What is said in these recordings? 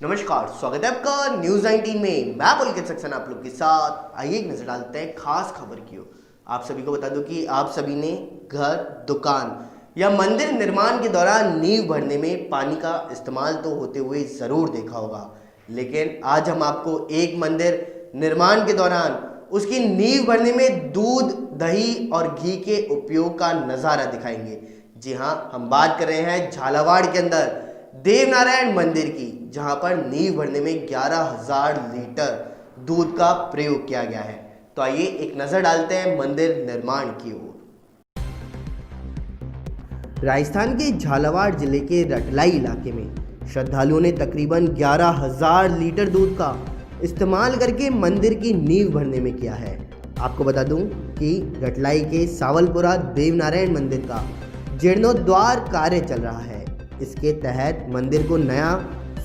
नमस्कार, स्वागत है आपका न्यूज 19 में। मैं पुलकित सक्सेना आप लोग के साथ। आइए एक नजर डालते हैं खास खबर की ओर। आप सभी को बता दूं कि आप सभी ने घर, दुकान या मंदिर निर्माण के दौरान नींव भरने में पानी का इस्तेमाल तो होते हुए जरूर देखा होगा, लेकिन आज हम आपको एक मंदिर निर्माण के दौरान उसकी नींव भरने में दूध, दही और घी के उपयोग का नज़ारा दिखाएंगे। जी हाँ, हम बात कर रहे हैं झालावाड़ के अंदर देवनारायण मंदिर की, जहां पर नींव भरने में 11,000 लीटर दूध का प्रयोग किया गया है। तो आइए एक नजर डालते हैं मंदिर निर्माण की ओर। राजस्थान के झालावाड़ जिले के रटलाई इलाके में श्रद्धालुओं ने तकरीबन 11,000 लीटर दूध का इस्तेमाल करके मंदिर की नींव भरने में किया है। आपको बता दूं कि रटलाई के सावलपुरा देवनारायण मंदिर का जीर्णोद्धार कार्य चल रहा है। इसके तहत मंदिर को नया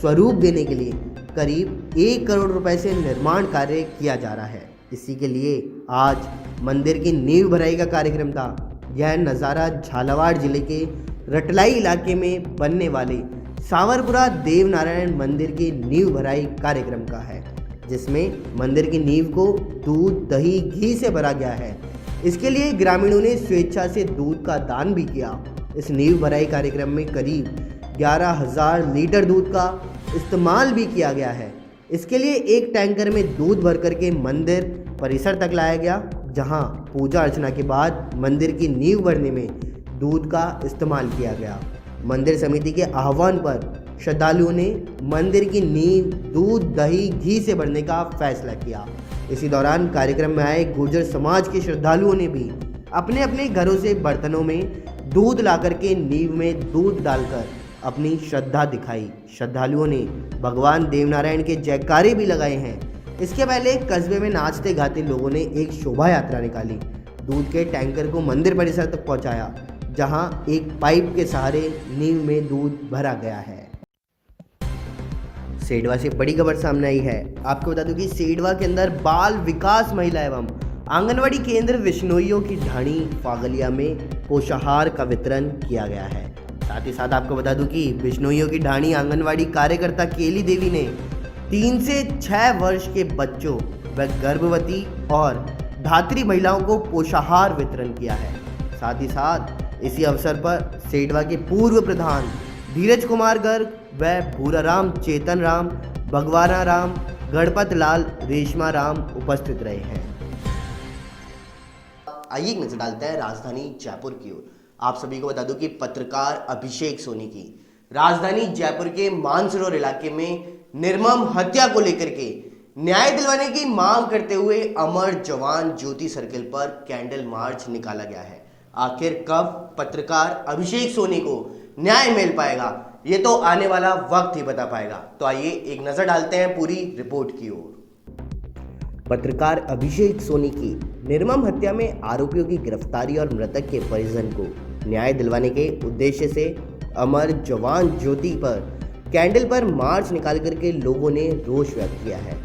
स्वरूप देने के लिए करीब 1 करोड़ रुपए से निर्माण कार्य किया जा रहा है। इसी के लिए आज मंदिर की नींव भराई का कार्यक्रम था। यह नज़ारा झालावाड़ जिले के रटलाई इलाके में बनने वाले सावरपुरा देवनारायण मंदिर की नींव भराई कार्यक्रम का है, जिसमें मंदिर की नींव को दूध, दही, घी से भरा गया है। इसके लिए ग्रामीणों ने स्वेच्छा से दूध का दान भी किया। इस नींव भराई कार्यक्रम में करीब 11,000 लीटर दूध का इस्तेमाल भी किया गया है। इसके लिए एक टैंकर में दूध भर करके मंदिर परिसर तक लाया गया, जहां पूजा अर्चना के बाद मंदिर की नींव भरने में दूध का इस्तेमाल किया गया। मंदिर समिति के आह्वान पर श्रद्धालुओं ने मंदिर की नींव दूध, दही, घी से भरने का फैसला किया। इसी दौरान कार्यक्रम में आए गुर्जर समाज के श्रद्धालुओं ने भी अपने अपने घरों से बर्तनों में दूध ला करके नींव में दूध डालकर अपनी श्रद्धा दिखाई। श्रद्धालुओं ने भगवान देवनारायण के जयकारे भी लगाए हैं। इसके पहले कस्बे में नाचते गाते लोगों ने एक शोभा यात्रा निकाली, दूध के टैंकर को मंदिर परिसर तक पहुंचाया, जहां एक पाइप के सहारे नींव में दूध भरा गया है। सेडवा से बड़ी खबर सामने आई है। आपको बता दूं कि सेडवा के अंदर बाल विकास महिला एवं आंगनवाड़ी केंद्र विश्नोइयों की ढाणी फागलिया में पोषाहार का वितरण किया गया है। साथ ही साथ आपको बता दूं कि बिश्नोइयों की ढाणी आंगनवाड़ी कार्यकर्ता केली देवी ने 3 से 6 वर्ष के बच्चों व गर्भवती और धात्री महिलाओं को पोषाहार वितरण किया है। साथ ही साथ इसी अवसर पर सेडवा के पूर्व प्रधान धीरज कुमार गर्ग व भूराराम, चेतन राम, भगवाना राम, गणपत लाल, रेशमा राम उपस्थित रहे हैं। आइए एक नजर डालते हैं राजधानी जयपुर की ओर। आप सभी को बता दूं कि पत्रकार अभिषेक सोनी की राजधानी जयपुर के मानसरोवर इलाके में निर्मम हत्या को लेकर के न्याय दिलवाने की मांग करते हुए अमर जवान ज्योति सर्किल पर कैंडल मार्च निकाला गया है। आखिर कब पत्रकार अभिषेक सोनी को न्याय मिल पाएगा, ये तो आने वाला वक्त ही बता पाएगा। तो आइए एक नजर डालते हैं पूरी रिपोर्ट की ओर। पत्रकार अभिषेक सोनी की निर्मम हत्या में आरोपियों की गिरफ्तारी और मृतक के परिजन को न्याय दिलवाने के उद्देश्य से अमर जवान ज्योति पर कैंडल पर मार्च निकाल करके लोगों ने रोष व्यक्त किया है।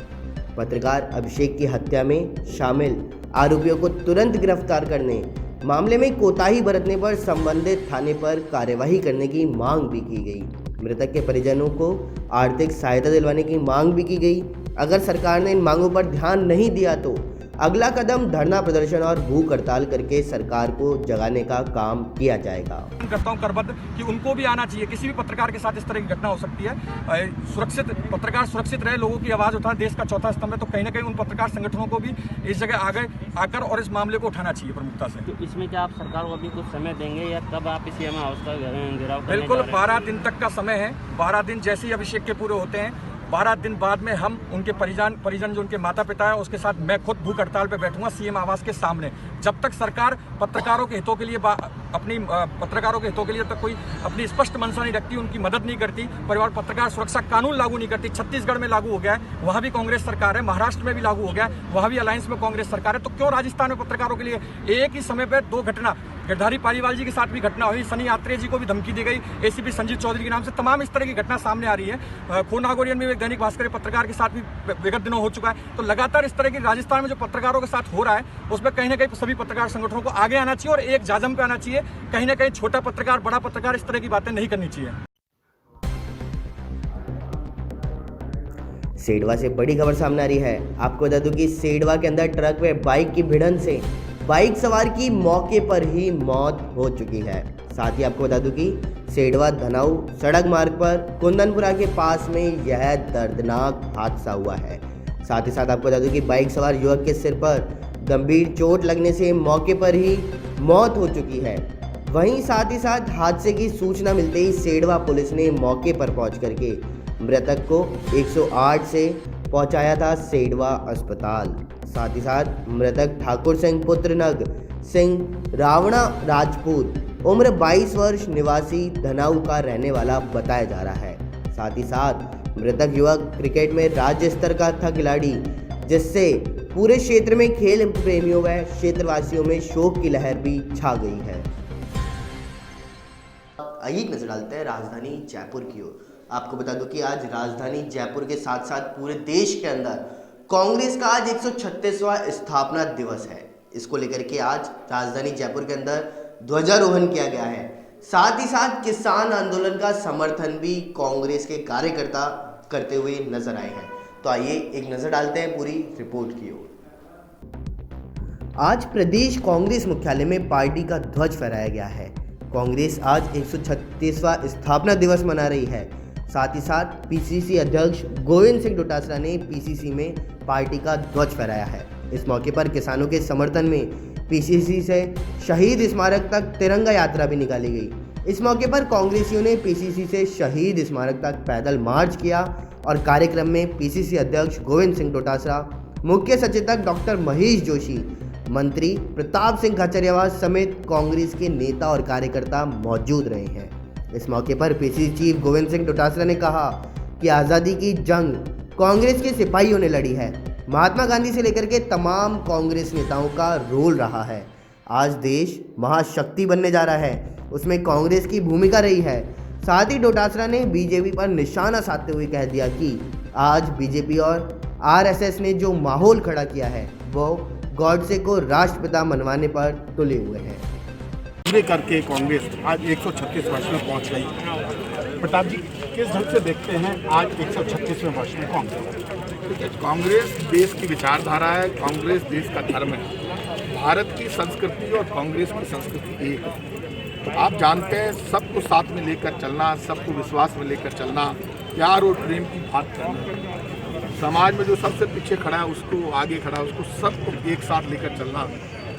पत्रकार अभिषेक की हत्या में शामिल आरोपियों को तुरंत गिरफ्तार करने, मामले में कोताही बरतने पर संबंधित थाने पर कार्यवाही करने की मांग भी की गई। मृतक के परिजनों को आर्थिक सहायता दिलवाने की मांग भी की गई। अगर सरकार ने इन मांगों पर ध्यान नहीं दिया तो अगला कदम धरना प्रदर्शन और भूख हड़ताल करके सरकार को जगाने का काम किया जाएगा। करता हूं करबद्ध कि उनको भी आना चाहिए। किसी भी पत्रकार के साथ इस तरह की घटना हो सकती है। सुरक्षित पत्रकार सुरक्षित रहे, लोगों की आवाज उठाए, देश का चौथा स्तंभ है, तो कहीं ना कहीं उन पत्रकार संगठनों को भी इस जगह आगे आकर और इस मामले को उठाना चाहिए प्रमुखता से। तो इसमें क्या आप सरकार को अभी कुछ समय देंगे या कब आप इसी अवस्था गिराव? बिल्कुल 12 दिन तक का समय है। 12 दिन जैसे ही अभिषेक के पूरे होते हैं, 12 दिन बाद में हम उनके परिजन जो उनके माता पिता है उसके साथ मैं खुद भूख हड़ताल पे बैठूंगा सीएम आवास के सामने। जब तक सरकार पत्रकारों के हितों के लिए पत्रकारों के हितों के लिए तक कोई अपनी स्पष्ट मंशा नहीं रखती, उनकी मदद नहीं करती, परिवार पत्रकार सुरक्षा कानून लागू नहीं करती। छत्तीसगढ़ में लागू हो गया है, वहां भी कांग्रेस सरकार है, महाराष्ट्र में भी लागू हो गया है, वहां भी अलायंस में कांग्रेस सरकार है, तो क्यों राजस्थान में पत्रकारों के लिए एक ही समय पर 2 घटना, गिरधारी पालीवाल जी के साथ भी घटना हुई, सनी यात्रे जी को भी धमकी दी गई, एसीपी संजीव चौधरी के नाम से तमाम इस तरह की घटना सामने आ रही है। खो नागौरियन में एक दैनिक भास्कर पत्रकार के साथ भी विगत दिनों हो चुका है। तो लगातार इस तरह की राजस्थान में जो पत्रकारों के साथ हो रहा है उसमें कहीं ना कहीं सभी पत्रकार संगठनों को आगे आना चाहिए और एक जाजम पे आना चाहिए। कहीं ना कहीं छोटा पत्रकार, बड़ा पत्रकार इस तरह की बातें नहीं करनी चाहिए। सेडवा से बड़ी खबर सामने आ रही है। आपको बता दूं कि सेडवा के अंदर ट्रक व बाइक की भिड़ंत से बाइक सवार की मौके पर ही मौत हो चुकी है। साथ ही आपको बता दूं कि सेडवा धनाऊ सड़क मार्ग पर कुंदनपुरा के पास में यह दर्दनाक हादसा हुआ है। साथ ही साथ आपको बता दूं कि बाइक सवार युवक के सिर पर गंभीर चोट लगने से मौके पर ही मौत हो चुकी है। वहीं साथ ही साथ हादसे की सूचना मिलते ही सेडवा पुलिस ने मौके पर पहुंच करके मृतक को 108 से पहुंचाया था सेडवा अस्पताल। साथ ही साथ मृतक ठाकुर सिंह पुत्र नग सिंह रावणा राजपूत उम्र 22 वर्ष निवासी धनाऊ का रहने वाला बताया जा रहा है। साथ ही साथ मृतक युवक क्रिकेट में राज्य स्तर का था खिलाड़ी, जिससे पूरे क्षेत्र में खेल प्रेमियों व क्षेत्रवासियों में शोक की लहर भी छा गई है। आइए नजर डालते हैं राजधानी जयपुर की ओर। आपको बता दूं कि आज राजधानी जयपुर के साथ साथ पूरे देश के अंदर कांग्रेस का आज 136वां स्थापना दिवस है। इसको लेकर के आज राजधानी जयपुर के अंदर ध्वजारोहण किया गया है। साथ ही साथ किसान आंदोलन का समर्थन भी कांग्रेस के कार्यकर्ता करते हुए नजर आए हैं। तो आइए एक नजर डालते हैं पूरी रिपोर्ट की ओर। आज प्रदेश कांग्रेस मुख्यालय में पार्टी का ध्वज फहराया गया है। कांग्रेस आज 136वां स्थापना दिवस मना रही है। साथ ही साथ पीसीसी अध्यक्ष गोविंद सिंह डोटासरा ने पीसीसी में पार्टी का ध्वज फहराया है। इस मौके पर किसानों के समर्थन में पीसीसी से शहीद स्मारक तक तिरंगा यात्रा भी निकाली गई। इस मौके पर कांग्रेसियों ने पीसीसी से शहीद स्मारक तक पैदल मार्च किया और कार्यक्रम में पीसीसी अध्यक्ष गोविंद सिंह डोटासरा, मुख्य सचेतक डॉक्टर महेश जोशी, मंत्री प्रताप सिंह खाचरियावास समेत कांग्रेस के नेता और कार्यकर्ता मौजूद रहे हैं। इस मौके पर पीसीसी चीफ गोविंद सिंह डोटासरा ने कहा कि आज़ादी की जंग कांग्रेस के सिपाहियों ने लड़ी है। महात्मा गांधी से लेकर के तमाम कांग्रेस नेताओं का रोल रहा है। आज देश महाशक्ति बनने जा रहा है, उसमें कांग्रेस की भूमिका रही है। साथ ही डोटासरा ने बीजेपी पर निशाना साधते हुए कह दिया कि आज बीजेपी और आरएसएस ने जो माहौल खड़ा किया है वो गॉडसे को राष्ट्रपिता मनवाने पर तुले हुए हैं। पूरे करके कांग्रेस आज 136 वर्ष में पहुंच गई। प्रताप जी किस ढंग से देखते हैं आज 136वें वर्ष में कांग्रेस देश की विचारधारा है, कांग्रेस देश का धर्म है। भारत की संस्कृति और कांग्रेस की संस्कृति एक है। तो आप जानते हैं सबको साथ में लेकर चलना, सबको विश्वास में लेकर चलना, प्यार और प्रेम की बात करना, समाज में जो सबसे पीछे खड़ा है उसको आगे खड़ा है, उसको सबको एक साथ लेकर चलना,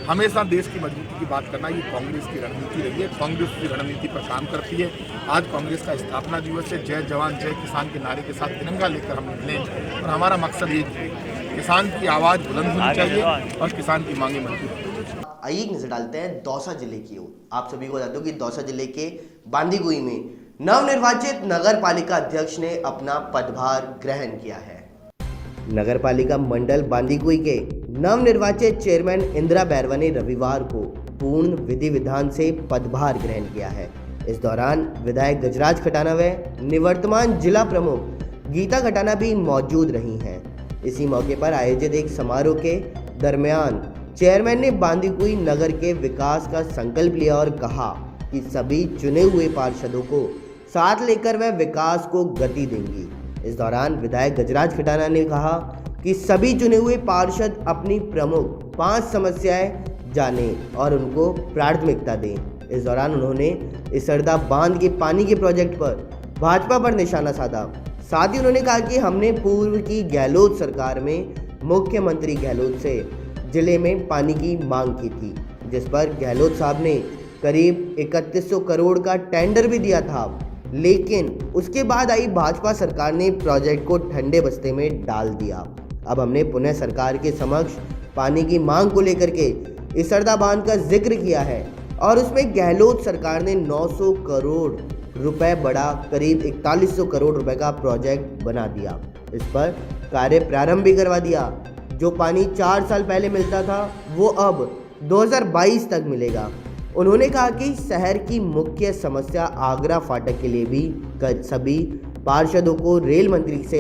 हमेशा देश की मजबूती की बात करना, ये कांग्रेस की रणनीति रही है। कांग्रेस की रणनीति पर काम करती है। आज कांग्रेस का स्थापना दिवस है। जय जवान जय किसान के नारे के साथ तिरंगा लेकर हम निकले और हमारा मकसद एक है, किसान की आवाज़ बुलंद होनी चाहिए और किसान की मांगे मंजूर। आइए नजर डालते हैं दौसा जिले की ओर। आप सभी को बता दूं कि दौसा जिले के बांदीकुई में नवनिर्वाचित नगर पालिका अध्यक्ष ने अपना पदभार ग्रहण किया है। नगर पालिका मंडल बांदीकुई के नवनिर्वाचित चेयरमैन इंदिरा बैरवा ने रविवार को पूर्ण विधि विधान से पदभार ग्रहण किया है। इस दौरान विधायक गजराज खटाना व निवर्तमान जिला प्रमुख गीता खटाना भी मौजूद रही हैं। इसी मौके पर आयोजित एक समारोह के दरमियान चेयरमैन ने बांदीकुई नगर के विकास का संकल्प लिया और कहा कि सभी चुने हुए पार्षदों को साथ लेकर वह विकास को गति देंगी। इस दौरान विधायक गजराज खटाना ने कहा कि सभी चुने हुए पार्षद अपनी प्रमुख 5 समस्याएं जाने और उनको प्राथमिकता दें। इस दौरान उन्होंने इसरदा बांध के पानी के प्रोजेक्ट पर भाजपा पर निशाना साधा। साथ ही उन्होंने कहा कि हमने पूर्व की गहलोत सरकार में मुख्यमंत्री गहलोत से जिले में पानी की मांग की थी, जिस पर गहलोत साहब ने करीब 3100 करोड़ का टेंडर भी दिया था, लेकिन उसके बाद आई भाजपा सरकार ने प्रोजेक्ट को ठंडे बस्ते में डाल दिया। अब हमने पुनः सरकार के समक्ष पानी की मांग को लेकर के इसरदा बांध का जिक्र किया है और उसमें गहलोत सरकार ने 900 करोड़ रुपए बड़ा करीब 4100 करोड़ रुपए का प्रोजेक्ट बना दिया। इस पर कार्य प्रारंभ भी करवा दिया। जो पानी 4 साल पहले मिलता था वो अब 2022 तक मिलेगा। उन्होंने कहा कि शहर की मुख्य समस्या आगरा फाटक के लिए भी सभी पार्षदों को रेल मंत्री से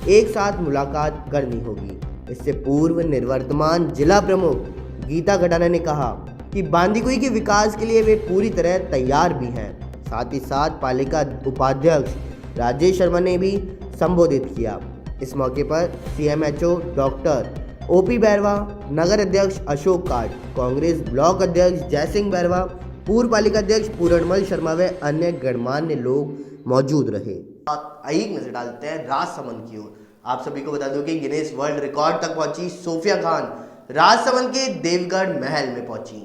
एक साथ मुलाकात करनी होगी। इससे पूर्व निवर्तमान जिला प्रमुख गीता खटाना ने कहा कि बांदीकुई के विकास के लिए वे पूरी तरह तैयार भी हैं। साथ ही साथ पालिका उपाध्यक्ष राजेश शर्मा ने भी संबोधित किया। इस मौके पर CMHO डॉक्टर OP बैरवा, नगर अध्यक्ष अशोक काट, कांग्रेस ब्लॉक अध्यक्ष जयसिंह बैरवा, पूर्व पालिका अध्यक्ष पूरणमल शर्मा व अन्य गणमान्य लोग मौजूद रहे। आइए नजर डालते हैं राजसमंद की ओर। आप सभी को बता दूं कि गिनीज वर्ल्ड रिकॉर्ड तक पहुंची सोफिया खान राजसमंद के देवगढ़ महल में पहुंची।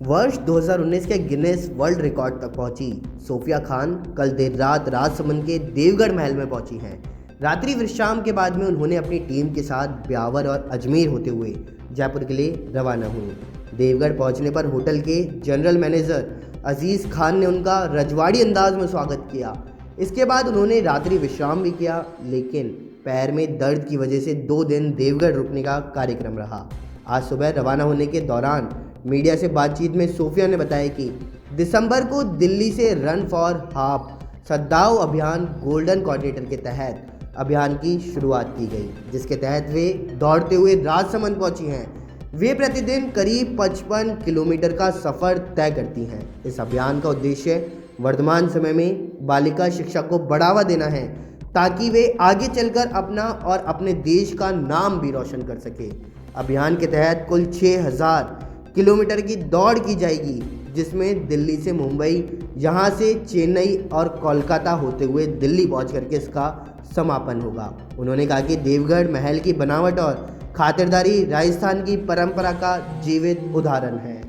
वर्ष 2019 के गिनीज वर्ल्ड रिकॉर्ड तक पहुंची सोफिया खान कल देर रात राजसमंद के देवगढ़ महल में पहुंची हैं। रात्रि विश्राम के बाद में उन्होंने अपनी टीम के साथ ब्यावर और अजमेर होते हुए जयपुर के लिए रवाना हुई। देवगढ़ पहुंचने पर होटल के जनरल मैनेजर अजीज़ खान ने उनका रजवाड़ी अंदाज में स्वागत किया। इसके बाद उन्होंने रात्रि विश्राम भी किया, लेकिन पैर में दर्द की वजह से 2 दिन देवगढ़ रुकने का कार्यक्रम रहा। आज सुबह रवाना होने के दौरान मीडिया से बातचीत में सोफिया ने बताया कि दिसंबर को दिल्ली से रन फॉर हाफ सद्दाव अभियान गोल्डन कोऑर्डिनेटर के तहत अभियान की शुरुआत की गई, जिसके तहत वे दौड़ते हुए राजसमंद पहुंची हैं। वे प्रतिदिन करीब 55 किलोमीटर का सफ़र तय करती हैं। इस अभियान का उद्देश्य वर्तमान समय में बालिका शिक्षा को बढ़ावा देना है, ताकि वे आगे चलकर अपना और अपने देश का नाम भी रोशन कर सके। अभियान के तहत कुल 6000 किलोमीटर की दौड़ की जाएगी, जिसमें दिल्ली से मुंबई, यहाँ से चेन्नई और कोलकाता होते हुए दिल्ली पहुँच करके इसका समापन होगा। उन्होंने कहा कि देवगढ़ महल की बनावट और खातिरदारी राजस्थान की परंपरा का जीवित उदाहरण है।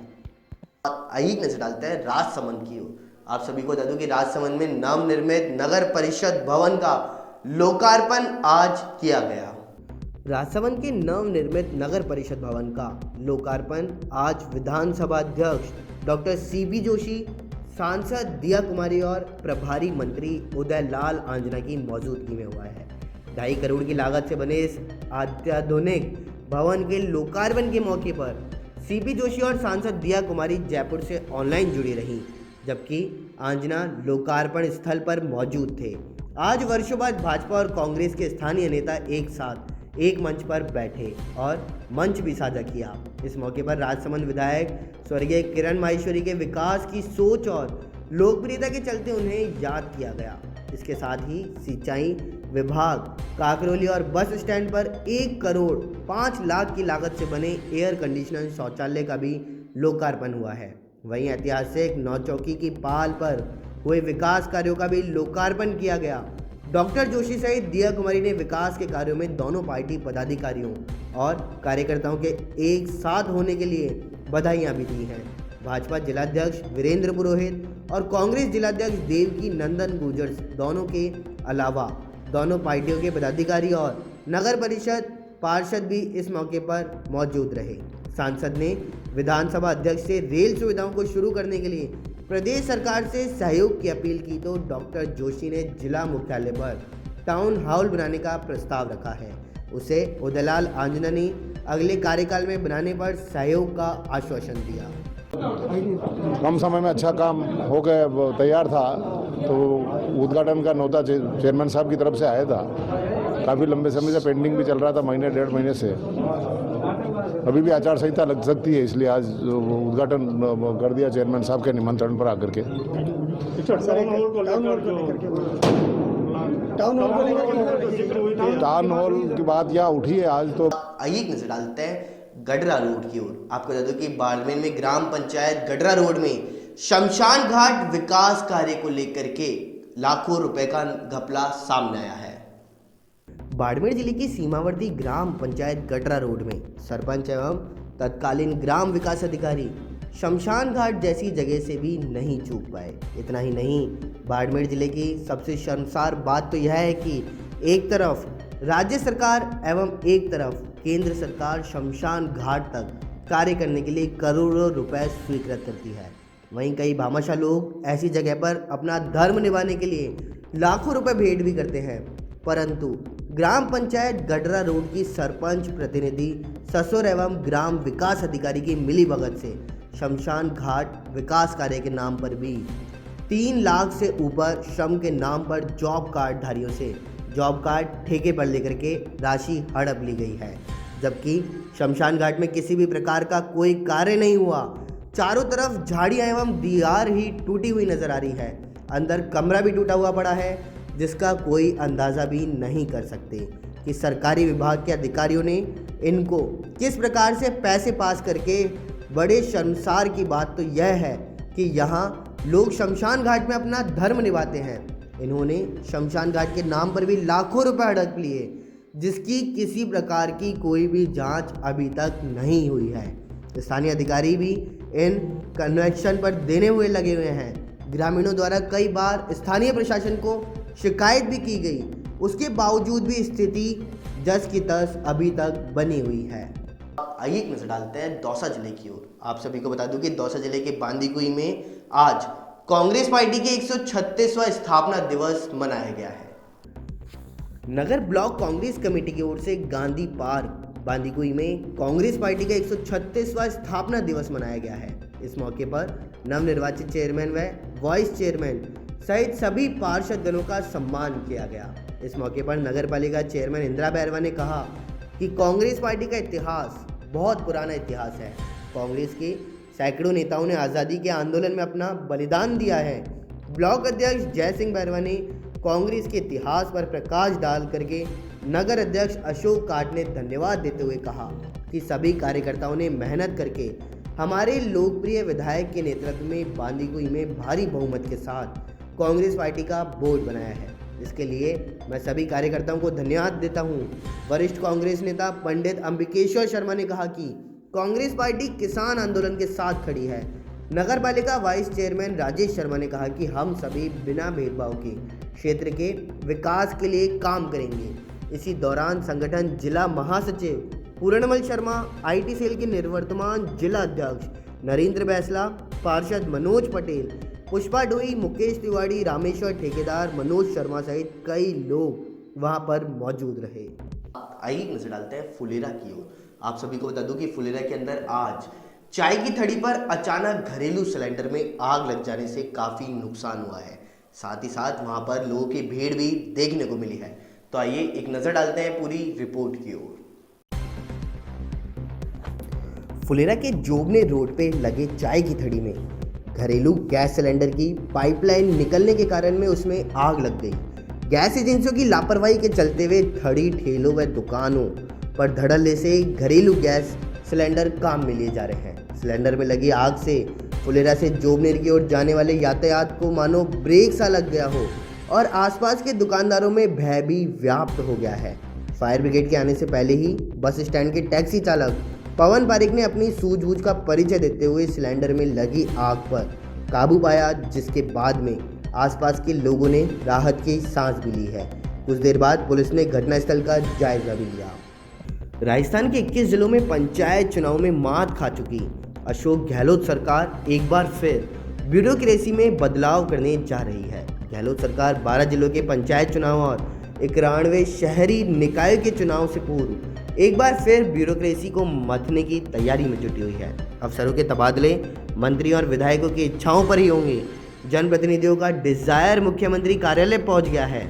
आइए नजर डालते हैं राजसमंद की ओर। आप सभी को बता दूं कि राजसमंद में नवनिर्मित नगर परिषद भवन का लोकार्पण आज किया गया। राजसमंद के नवनिर्मित नगर परिषद भवन का लोकार्पण आज विधानसभा अध्यक्ष डॉक्टर CB जोशी, सांसद दिया कुमारी और प्रभारी मंत्री उदय लाल आंजना की मौजूदगी में हुआ है। 2.5 करोड़ की लागत से बने इस अत्याधुनिक भवन के लोकार्पण के मौके पर CB जोशी और सांसद दिया कुमारी जयपुर से ऑनलाइन जुड़ी रहीं, जबकि आंजना लोकार्पण स्थल पर मौजूद थे। आज वर्षों बाद भाजपा और कांग्रेस के स्थानीय नेता एक साथ एक मंच पर बैठे और मंच भी साझा किया। इस मौके पर राजसमंद विधायक स्वर्गीय किरण माहेश्वरी के विकास की सोच और लोकप्रियता के चलते उन्हें याद किया गया। इसके साथ ही सिंचाई विभाग काकरोली और बस स्टैंड पर 1 करोड़ 5 लाख की लागत से बने एयर कंडीशनर शौचालय का भी लोकार्पण हुआ है। वहीं ऐतिहासिक नौचौकी की पाल पर हुए विकास कार्यों का भी लोकार्पण किया गया। डॉक्टर जोशी सहित दिया कुमारी ने विकास के कार्यों में दोनों पार्टी पदाधिकारियों और कार्यकर्ताओं के एक साथ होने के लिए बधाइयां भी दी हैं। भाजपा जिलाध्यक्ष वीरेंद्र पुरोहित और कांग्रेस जिलाध्यक्ष देवकी नंदन गुर्जर दोनों के अलावा दोनों पार्टियों के पदाधिकारी और नगर परिषद पार्षद भी इस मौके पर मौजूद रहे। सांसद ने विधानसभा अध्यक्ष से रेल सुविधाओं को शुरू करने के लिए प्रदेश सरकार से सहयोग की अपील की, तो डॉक्टर जोशी ने जिला मुख्यालय पर टाउन हॉल बनाने का प्रस्ताव रखा है। उसे उदयलाल आंजना ने अगले कार्यकाल में बनाने पर सहयोग का आश्वासन दिया। कम समय में अच्छा काम हो गया, तैयार था, तो उद्घाटन का न्योता चेयरमैन साहब की तरफ से आया था। काफ़ी लंबे समय से पेंडिंग भी चल रहा था, महीने 1.5 महीने से। अभी भी आचार संहिता लग सकती है, इसलिए आज उद्घाटन कर दिया चेयरमैन साहब के निमंत्रण पर आकर के। टाउन हॉल की बात यहाँ उठी है आज। तो आइए नजर डालते हैं गडरा रोड की ओर। आपको बता दूं कि बाड़मेर में ग्राम पंचायत गडरा रोड में शमशान घाट विकास कार्य को लेकर के लाखों रुपए का घपला सामने आया है। बाड़मेर जिले की सीमावर्ती ग्राम पंचायत गडरा रोड में सरपंच एवं तत्कालीन ग्राम विकास अधिकारी शमशान घाट जैसी जगह से भी नहीं चूक पाए। इतना ही नहीं, बाड़मेर जिले की सबसे शर्मसार बात तो यह है कि एक तरफ राज्य सरकार एवं एक तरफ केंद्र सरकार शमशान घाट तक कार्य करने के लिए करोड़ों रुपए स्वीकृत करती है। वहीं कई भामाशाह लोग ऐसी जगह पर अपना धर्म निभाने के लिए लाखों रुपए भेंट भी करते हैं, परंतु ग्राम पंचायत गडरा रोड की सरपंच प्रतिनिधि ससुर एवं ग्राम विकास अधिकारी की मिलीभगत से शमशान घाट विकास कार्य के नाम पर भी 3 लाख से ऊपर श्रम के नाम पर जॉब कार्ड धारियों से जॉब कार्ड ठेके पर लेकर के राशि हड़प ली गई है, जबकि शमशान घाट में किसी भी प्रकार का कोई कार्य नहीं हुआ। चारों तरफ झाड़ियां एवं दीवार ही टूटी हुई नजर आ रही है। अंदर कमरा भी टूटा हुआ पड़ा है, जिसका कोई अंदाज़ा भी नहीं कर सकते कि सरकारी विभाग के अधिकारियों ने इनको किस प्रकार से पैसे पास करके। बड़े शर्मसार की बात तो यह है कि यहाँ लोग शमशान घाट में अपना धर्म निभाते हैं। इन्होंने शमशान घाट के नाम पर भी लाखों रुपए हड़प लिए, जिसकी किसी प्रकार की कोई भी जांच अभी तक नहीं हुई है। स्थानीय अधिकारी भी इन कन्वेक्शन पर देने हुए लगे हुए हैं। ग्रामीणों द्वारा कई बार स्थानीय प्रशासन को शिकायत भी की गई, उसके बावजूद भी स्थिति जस की तस अभी तक बनी हुई है। आइए एक नजर डालते हैं दौसा जिले की ओर। आप सभी को बता दूं कि दौसा जिले के बांदीकुई में आज कांग्रेस पार्टी के 136वां स्थापना दिवस मनाया गया है। नगर ब्लॉक कांग्रेस कमेटी की ओर से गांधी पार्क बांदीकुई में कांग्रेस पार्टी का 136वां स्थापना दिवस मनाया गया है। इस मौके पर नवनिर्वाचित चेयरमैन व वाइस चेयरमैन सहित सभी पार्षदगणों का सम्मान किया गया। इस मौके पर नगर पालिका चेयरमैन इंदिरा बैरवा ने कहा कि कांग्रेस पार्टी का इतिहास बहुत पुराना इतिहास है। कांग्रेस के सैकड़ों नेताओं ने आज़ादी के आंदोलन में अपना बलिदान दिया है। ब्लॉक अध्यक्ष जय सिंह बैरवा ने कांग्रेस के इतिहास पर प्रकाश डाल करके नगर अध्यक्ष अशोक काट ने धन्यवाद देते हुए कहा कि सभी कार्यकर्ताओं ने मेहनत करके हमारे लोकप्रिय विधायक के नेतृत्व में बांदीकुई में भारी बहुमत के साथ कांग्रेस पार्टी का बोर्ड बनाया है। इसके लिए मैं सभी कार्यकर्ताओं को धन्यवाद देता हूं। वरिष्ठ कांग्रेस नेता पंडित अंबिकेश्वर शर्मा ने कहा कि कांग्रेस पार्टी किसान आंदोलन के साथ खड़ी है। नगर पालिका वाइस चेयरमैन राजेश शर्मा ने कहा कि हम सभी बिना भेदभाव के क्षेत्र के विकास के लिए काम करेंगे। इसी दौरान संगठन जिला महासचिव पूर्णमल शर्मा, IT सेल के निवर्तमान जिला अध्यक्ष नरेंद्र बैसला, पार्षद मनोज पटेल, पुष्पा डोई, मुकेश तिवारी, रामेश्वर ठेकेदार, मनोज शर्मा सहित कई लोग वहां पर मौजूद रहे। आइए नजर डालते हैं फुलेरा की ओर। आप सभी को बता दूं कि फुलेरा के अंदर आज चाय की थड़ी पर अचानक घरेलू सिलेंडर में आग लग जाने से काफ़ी नुकसान हुआ है। साथ ही साथ वहां पर लोगों की भीड़ भी देखने को मिली है। तो आइए एक नज़र डालते हैं पूरी रिपोर्ट की ओर। फुलेरा के जोबने रोड पे लगे चाय की थड़ी में घरेलू गैस सिलेंडर की पाइपलाइन निकलने के कारण में उसमें आग लग गई। गैस एजेंसियों की लापरवाही के चलते हुए थड़ी, ठेलों व दुकानों पर धड़ल्ले से घरेलू गैस सिलेंडर काम में लिए जा रहे हैं। सिलेंडर में लगी आग से फुलेरा से जोबनेर की ओर जाने वाले यातायात को मानो ब्रेक सा लग गया हो और आसपास के दुकानदारों में भय भी व्याप्त हो गया है। फायर ब्रिगेड के आने से पहले ही बस स्टैंड के टैक्सी चालक पवन पारिक ने अपनी सूझबूझ का परिचय देते हुए सिलेंडर में लगी आग पर काबू पाया, जिसके बाद में आसपास के लोगों ने राहत की सांस भी ली है। कुछ देर बाद पुलिस ने घटनास्थल का जायजा भी लिया। राजस्थान के 21 जिलों में पंचायत चुनाव में मात खा चुकी अशोक गहलोत सरकार एक बार फिर ब्यूरोक्रेसी में बदलाव करने जा रही है। गहलोत सरकार 12 जिलों के पंचायत चुनाव और 91 शहरी निकाय के चुनाव से पूर्व एक बार फिर ब्यूरोक्रेसी को मथने की तैयारी में जुटी हुई है। अफसरों के तबादले मंत्री और विधायकों की इच्छाओं पर ही होंगे। जनप्रतिनिधियों का डिजायर मुख्यमंत्री कार्यालय पहुंच गया है।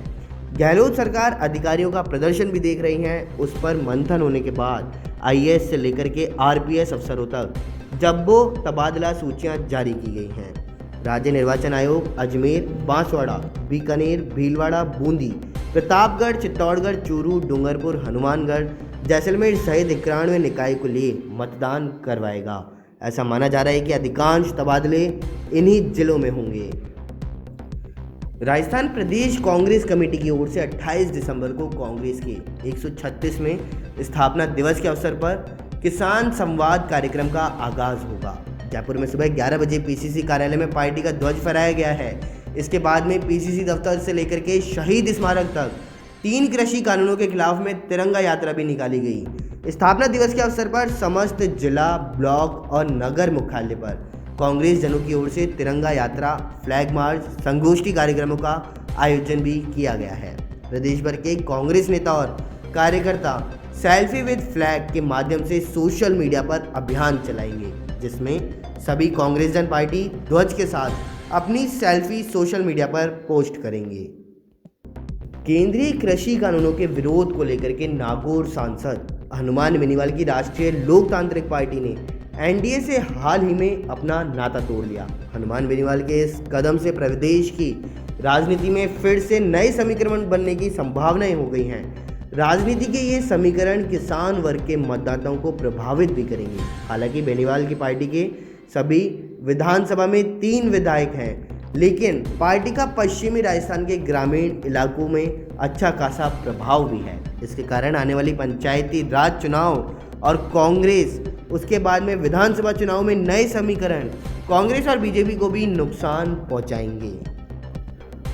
गहलोत सरकार अधिकारियों का प्रदर्शन भी देख रही है। उस पर मंथन होने के बाद IAS से लेकर के RPS अफसरों तक जब्बो तबादला सूचियां जारी की गई हैं। राज्य निर्वाचन आयोग अजमेर, बांसवाड़ा, बीकानेर, भीलवाड़ा, बूंदी, प्रतापगढ़, चित्तौड़गढ़, चूरू, डूंगरपुर, हनुमानगढ़, जैसलमेर सहित 91 निकाय को लिए मतदान करवाएगा। ऐसा माना जा रहा है कि अधिकांश तबादले इन्हीं जिलों में होंगे। राजस्थान प्रदेश कांग्रेस कमेटी की ओर से 28 दिसंबर को कांग्रेस के 136वें स्थापना दिवस के अवसर पर किसान संवाद कार्यक्रम का आगाज होगा। जयपुर में सुबह 11 बजे PCC कार्यालय में पार्टी का ध्वज फहराया गया है। इसके बाद में PCC दफ्तर से लेकर के शहीद स्मारक तक 3 कृषि कानूनों के खिलाफ में तिरंगा यात्रा भी निकाली गई। स्थापना दिवस के अवसर पर समस्त जिला, ब्लॉक और नगर मुख्यालय पर कांग्रेस जनों की ओर से तिरंगा यात्रा, फ्लैग मार्च, संगोष्ठी कार्यक्रमों का आयोजन भी किया गया है। प्रदेश भर के कांग्रेस नेता और कार्यकर्ता सेल्फी विद फ्लैग के माध्यम से सोशल मीडिया पर अभियान चलाएंगे, जिसमें सभी कांग्रेस जन पार्टी ध्वज के साथ अपनी सेल्फी सोशल मीडिया पर पोस्ट करेंगे। केंद्रीय कृषि कानूनों के विरोध को लेकर के नागौर सांसद हनुमान बेनीवाल की राष्ट्रीय लोकतांत्रिक पार्टी ने NDA से हाल ही में अपना नाता तोड़ लिया। हनुमान बेनीवाल के इस कदम से प्रदेश की राजनीति में फिर से नए समीकरण बनने की संभावनाएं हो गई हैं। राजनीति के ये समीकरण किसान वर्ग के मतदाताओं को प्रभावित भी करेंगे। हालांकि बेनीवाल की पार्टी के सभी विधानसभा में 3 विधायक हैं, लेकिन पार्टी का पश्चिमी राजस्थान के ग्रामीण इलाकों में अच्छा खासा प्रभाव भी है। इसके कारण आने वाली पंचायती राज चुनाव और कांग्रेस उसके बाद में विधानसभा चुनाव में नए समीकरण कांग्रेस और बीजेपी को भी नुकसान पहुंचाएंगे।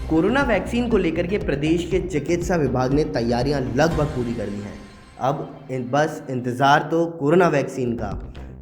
कोरोना वैक्सीन को लेकर के प्रदेश के चिकित्सा विभाग ने तैयारियां लगभग पूरी कर ली हैं। अब बस इंतज़ार तो कोरोना वैक्सीन का।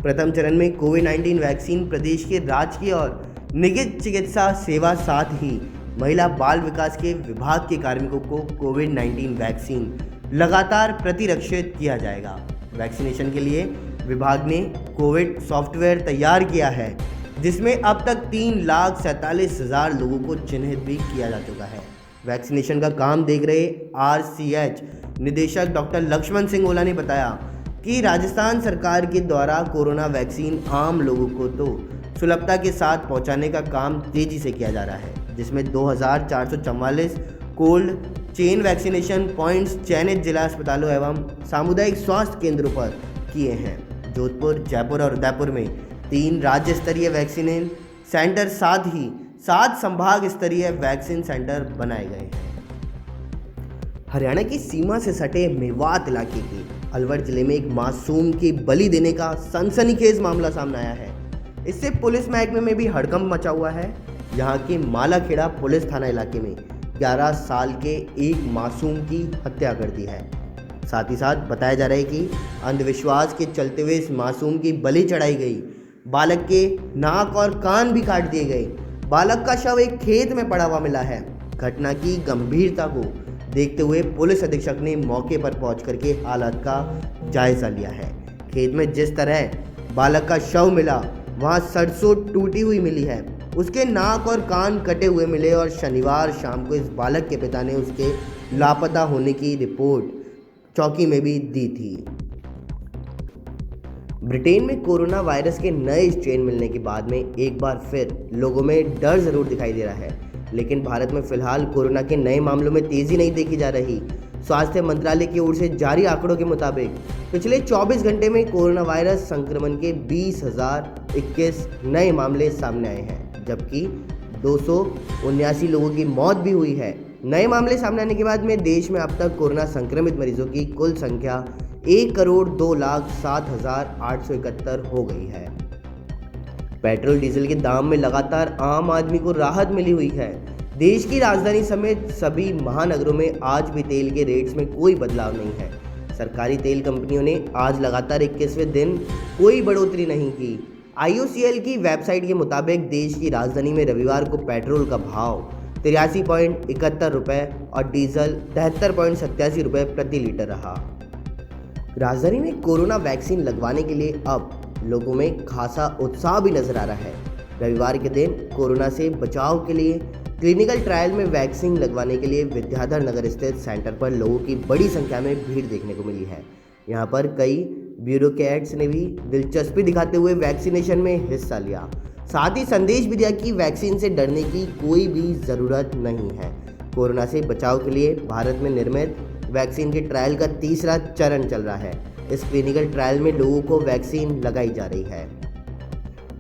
प्रथम चरण में कोविड-19 वैक्सीन प्रदेश के राजकीय और निजी चिकित्सा सेवा साथ ही महिला बाल विकास के विभाग के कार्मिकों को कोविड-19 वैक्सीन लगातार प्रतिरक्षित किया जाएगा। वैक्सीनेशन के लिए विभाग ने कोविड सॉफ्टवेयर तैयार किया है, जिसमें अब तक 3,47,000 लोगों को चिन्हित भी किया जा चुका है। वैक्सीनेशन का काम देख रहे RCH निदेशक डॉक्टर लक्ष्मण सिंह ओला ने बताया कि राजस्थान सरकार के द्वारा कोरोना वैक्सीन आम लोगों को तो सुलभता के साथ पहुंचाने का काम तेजी से किया जा रहा है, जिसमें 2,444 कोल्ड चेन वैक्सीनेशन पॉइंट्स चयनित जिला अस्पतालों एवं सामुदायिक स्वास्थ्य केंद्रों पर किए हैं। जोधपुर, जयपुर और उदयपुर में 3 राज्य स्तरीय वैक्सीनेशन सेंटर साथ ही 7 संभाग स्तरीय वैक्सीन सेंटर बनाए गए हैं। हरियाणा की सीमा से सटे मेवात इलाके के अलवर जिले में एक मासूम की बलि देने का सनसनीखेज मामला सामने आया है। इससे पुलिस महकमे में भी हड़कंप मचा हुआ है। यहाँ के मालाखेड़ा पुलिस थाना इलाके में 11 साल के एक मासूम की हत्या कर दी है। साथ ही साथ बताया जा रहा है कि अंधविश्वास के चलते हुए इस मासूम की बलि चढ़ाई गई। बालक के नाक और कान भी काट दिए गए। बालक का शव एक खेत में पड़ा हुआ मिला है। घटना की गंभीरता को देखते हुए पुलिस अधीक्षक ने मौके पर पहुंच करके हालात का जायजा लिया है। खेत में जिस तरह बालक का शव मिला, वहां सरसों टूटी हुई मिली है, उसके नाक और कान कटे हुए मिले और शनिवार शाम को इस बालक के पिता ने उसके लापता होने की रिपोर्ट चौकी में भी दी थी। ब्रिटेन में कोरोना वायरस के नए स्ट्रेन मिलने के बाद में एक बार फिर लोगों में डर जरूर दिखाई दे रहा है, लेकिन भारत में फिलहाल कोरोना के नए मामलों में तेजी नहीं देखी जा रही। स्वास्थ्य मंत्रालय की ओर से जारी आंकड़ों के मुताबिक पिछले 24 घंटे में कोरोना वायरस संक्रमण के 20,021 नए मामले सामने आए हैं, जबकि 279 लोगों की मौत भी हुई है। नए मामले सामने आने के बाद में देश में अब तक कोरोना संक्रमित मरीजों की कुल संख्या 1,02,07,871 हो गई है। पेट्रोल डीजल के दाम में लगातार आम आदमी को राहत मिली हुई है। देश की राजधानी समेत सभी महानगरों में आज भी तेल के रेट्स में कोई बदलाव नहीं है। सरकारी तेल कंपनियों ने आज लगातार 21वें दिन कोई बढ़ोतरी नहीं की। IOCL की वेबसाइट के मुताबिक देश की राजधानी में रविवार को पेट्रोल का भाव 83.71 रुपये और डीजल 73.87 रुपये प्रति लीटर रहा। राजधानी में कोरोना वैक्सीन लगवाने के लिए अब लोगों में खासा उत्साह भी नजर आ रहा है। रविवार के दिन कोरोना से बचाव के लिए क्लिनिकल ट्रायल में वैक्सीन लगवाने के लिए विद्याधर नगर स्थित सेंटर पर लोगों की बड़ी संख्या में भीड़ देखने को मिली है। यहाँ पर कई ब्यूरोक्रेट्स ने भी दिलचस्पी दिखाते हुए वैक्सीनेशन में हिस्सा लिया। साथ ही संदेश भी दिया कि वैक्सीन से डरने की कोई भी ज़रूरत नहीं है। कोरोना से बचाव के लिए भारत में निर्मित वैक्सीन के ट्रायल का 3रा चरण चल रहा है। इस क्लिनिकल ट्रायल में लोगों को वैक्सीन लगाई जा रही है।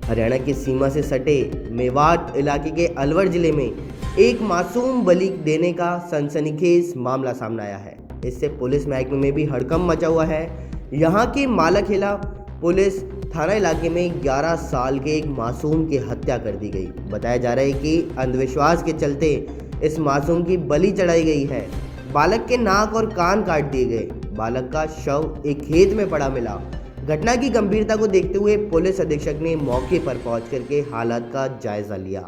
हरियाणा की सीमा से सटे मेवात इलाके के अलवर जिले में एक मासूम बलि देने का सनसनीखेज मामला सामने आया है। इससे पुलिस महकमे में भी हड़कंप मचा हुआ है। यहाँ के मालाखेड़ा पुलिस थाना इलाके में 11 साल के एक मासूम की हत्या कर दी गई। बताया जा रहा है कि अंधविश्वास के चलते इस मासूम की बलि चढ़ाई गई है। बालक के नाक और कान काट दिए गए। बालक का शव एक खेत में पड़ा मिला। घटना की गंभीरता को देखते हुए पुलिस अधीक्षक ने मौके पर पहुंच करके हालात का जायजा लिया।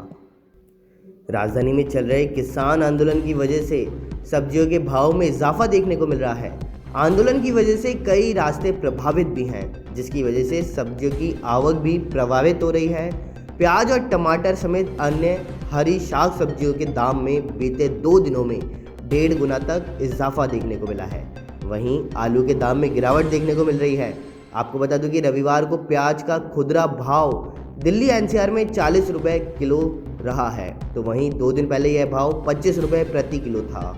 राजधानी में चल रहे किसान आंदोलन की वजह से सब्जियों के भाव में इजाफा देखने को मिल रहा है। आंदोलन की वजह से कई रास्ते प्रभावित भी हैं, जिसकी वजह से सब्जियों की आवक भी प्रभावित हो रही है। प्याज और टमाटर समेत अन्य हरी शाक सब्जियों के दाम में बीते 2 दिनों में 1.5 गुना तक इजाफा देखने को मिला है। वहीं आलू के दाम में गिरावट देखने को मिल रही है। आपको बता दूं कि रविवार को प्याज का खुदरा भाव दिल्ली NCR में 40 रुपये किलो रहा है, तो वहीं 2 दिन पहले यह भाव 25 रुपये प्रति किलो था।